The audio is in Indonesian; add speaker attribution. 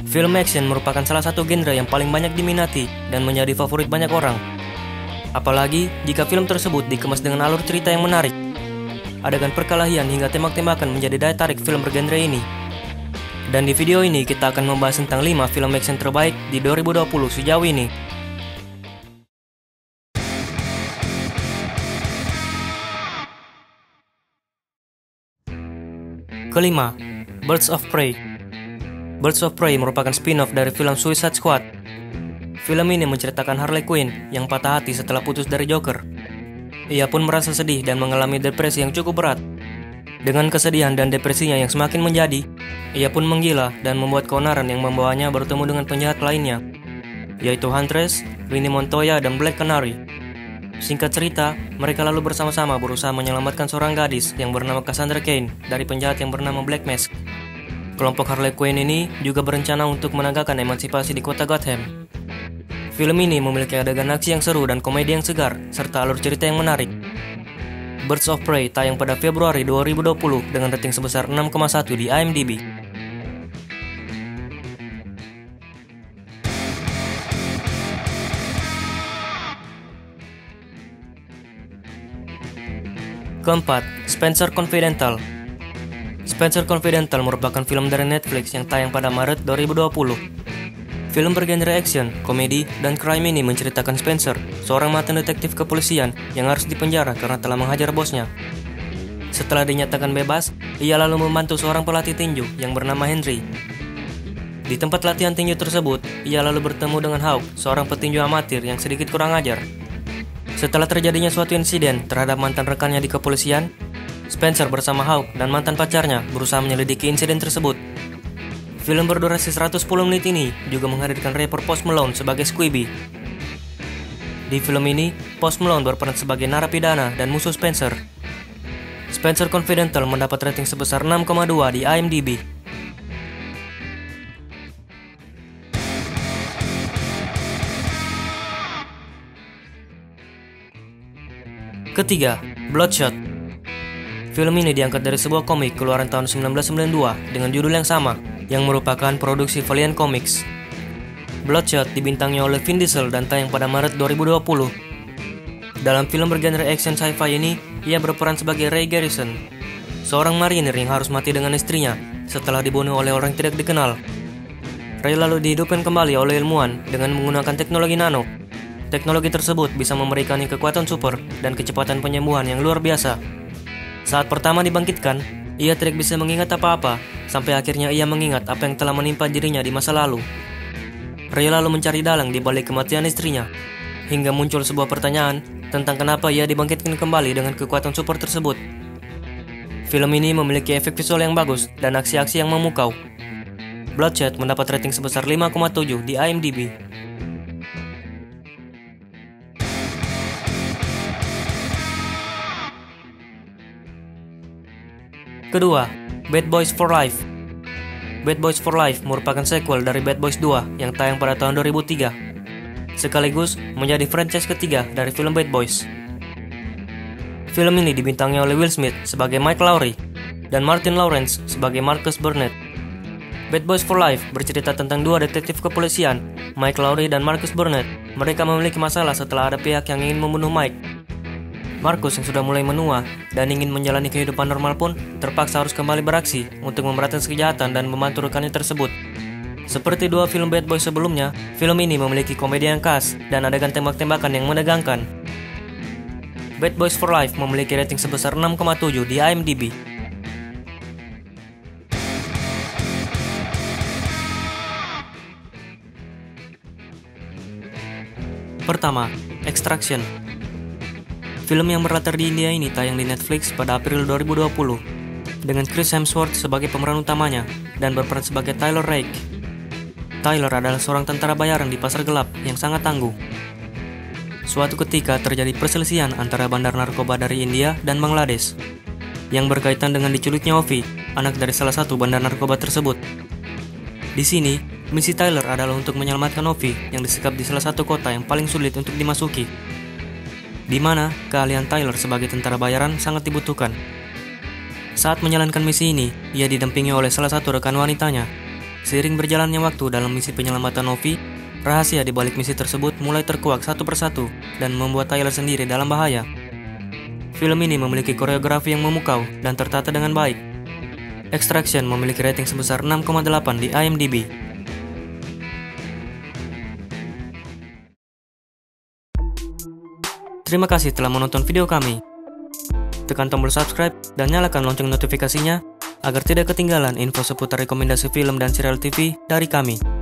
Speaker 1: Film action merupakan salah satu genre yang paling banyak diminati dan menjadi favorit banyak orang. Apalagi jika film tersebut dikemas dengan alur cerita yang menarik. Adegan perkelahian hingga tembak-tembakan menjadi daya tarik film bergenre ini. Dan di video ini kita akan membahas tentang 5 film action terbaik di 2020 sejauh ini. Kelima, Birds of Prey. Birds of Prey merupakan spin-off dari film Suicide Squad. Film ini menceritakan Harley Quinn yang patah hati setelah putus dari Joker. Ia pun merasa sedih dan mengalami depresi yang cukup berat. Dengan kesedihan dan depresinya yang semakin menjadi, ia pun menggila dan membuat keonaran yang membawanya bertemu dengan penjahat lainnya, yaitu Huntress, Winnie Montoya, dan Black Canary. Singkat cerita, mereka lalu bersama-sama berusaha menyelamatkan seorang gadis yang bernama Cassandra Cain dari penjahat yang bernama Black Mask. Kelompok Harley Quinn ini juga berencana untuk menegakkan emansipasi di kota Gotham. Film ini memiliki adegan aksi yang seru dan komedi yang segar, serta alur cerita yang menarik. Birds of Prey tayang pada Februari 2020 dengan rating sebesar 6,1 di IMDb. Keempat, Spencer Confidential. Spencer Confidential merupakan film dari Netflix yang tayang pada Maret 2020. Film bergenre action, komedi, dan crime ini menceritakan Spencer, seorang mantan detektif kepolisian yang harus dipenjara karena telah menghajar bosnya. Setelah dinyatakan bebas, ia lalu membantu seorang pelatih tinju yang bernama Henry. Di tempat latihan tinju tersebut, ia lalu bertemu dengan Hawk, seorang petinju amatir yang sedikit kurang ajar. Setelah terjadinya suatu insiden terhadap mantan rekannya di kepolisian, Spencer bersama Hawk dan mantan pacarnya berusaha menyelidiki insiden tersebut. Film berdurasi 110 menit ini juga menghadirkan rapper Post Malone sebagai Squibby. Di film ini, Post Malone berperan sebagai narapidana dan musuh Spencer. Spencer Confidential mendapat rating sebesar 6,2 di IMDb. Ketiga, Bloodshot. Film ini diangkat dari sebuah komik keluaran tahun 1992 dengan judul yang sama, yang merupakan produksi Valiant Comics. Bloodshot dibintangi oleh Vin Diesel dan tayang pada Maret 2020. Dalam film bergenre action sci-fi ini, ia berperan sebagai Ray Garrison, seorang marinir yang harus mati dengan istrinya setelah dibunuh oleh orang tidak dikenal. Ray lalu dihidupkan kembali oleh ilmuwan dengan menggunakan teknologi nano. Teknologi tersebut bisa memberikannya kekuatan super dan kecepatan penyembuhan yang luar biasa. Saat pertama dibangkitkan, ia tidak bisa mengingat apa-apa, sampai akhirnya ia mengingat apa yang telah menimpa dirinya di masa lalu. Ray lalu mencari dalang di balik kematian istrinya, hingga muncul sebuah pertanyaan tentang kenapa ia dibangkitkan kembali dengan kekuatan super tersebut. Film ini memiliki efek visual yang bagus dan aksi-aksi yang memukau. Bloodshot mendapat rating sebesar 5,7 di IMDb. Kedua, Bad Boys for Life. Bad Boys for Life merupakan sequel dari Bad Boys 2 yang tayang pada tahun 2003, sekaligus menjadi franchise ketiga dari film Bad Boys. Film ini dibintangi oleh Will Smith sebagai Mike Lowrey dan Martin Lawrence sebagai Marcus Burnett. Bad Boys for Life bercerita tentang dua detektif kepolisian, Mike Lowrey dan Marcus Burnett. Mereka memiliki masalah setelah ada pihak yang ingin membunuh Mike. Marcus yang sudah mulai menua dan ingin menjalani kehidupan normal pun terpaksa harus kembali beraksi untuk memberantas kejahatan dan membantu rekannya tersebut. Seperti dua film Bad Boys sebelumnya, film ini memiliki komedi yang khas dan adegan tembak-tembakan yang menegangkan. Bad Boys for Life memiliki rating sebesar 6,7 di IMDb. Pertama, Extraction. Film yang berlatar di India ini tayang di Netflix pada April 2020 dengan Chris Hemsworth sebagai pemeran utamanya dan berperan sebagai Tyler Rake. Tyler adalah seorang tentara bayaran di pasar gelap yang sangat tangguh. Suatu ketika terjadi perselisihan antara bandar narkoba dari India dan Bangladesh yang berkaitan dengan diculiknya Ovi, anak dari salah satu bandar narkoba tersebut. Di sini, misi Tyler adalah untuk menyelamatkan Ovi yang disekap di salah satu kota yang paling sulit untuk dimasuki, di mana keahlian Tyler sebagai tentara bayaran sangat dibutuhkan. Saat menjalankan misi ini, ia didampingi oleh salah satu rekan wanitanya, Seiring berjalannya waktu dalam misi penyelamatan Novi, rahasia di balik misi tersebut mulai terkuak satu persatu dan membuat Tyler sendiri dalam bahaya. Film ini memiliki koreografi yang memukau dan tertata dengan baik. Extraction memiliki rating sebesar 6,8 di IMDb. Terima kasih telah menonton video kami. Tekan tombol subscribe dan nyalakan lonceng notifikasinya agar tidak ketinggalan info seputar rekomendasi film dan serial TV dari kami.